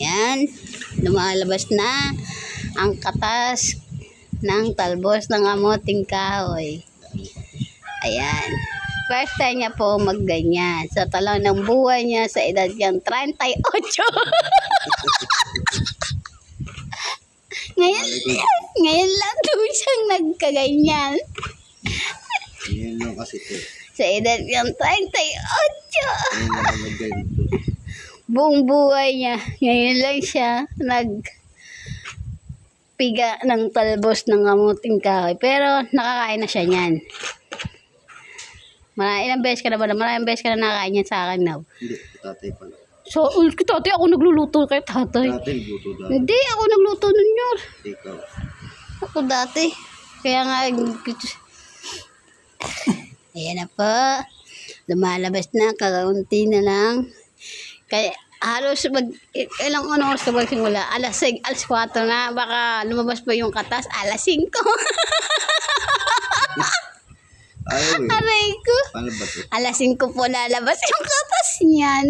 Ayan, lumalabas na ang katas ng talbos ng kamuting kahoy. Ayan. First time niya po magganyan. Sa talang ng buhay niya sa edad niyang 38. ngayon lang daw siyang nagkaganyan. Ngayon lang kasi po. Sa edad niyang 38. Ngayon lang nagganito. Buong buhay niya. Ngayon lang siya nagpiga ng talbos ng kamuting kahoy. Pero nakakain na siya niyan. Ilang beses ka na ba? Maraming beses ka na nakakain yan sa akin now. Hindi, tatay pala. So, tatay, ako nagluluto kay tatay. Tatay, luto dati. Hindi, ako nagluto nun yun. Ikaw. Ako dati. Kaya nga, ayan na po. Lumalabas na, kakaunti na lang. Kaya, halos ilang oras ka magsimula? Alas 4 na, baka lumabas pa yung katas, alas 5. Ayaw eh. Aray ko. Paano ba ito? Alas 5 po lalabas yung katas niyan.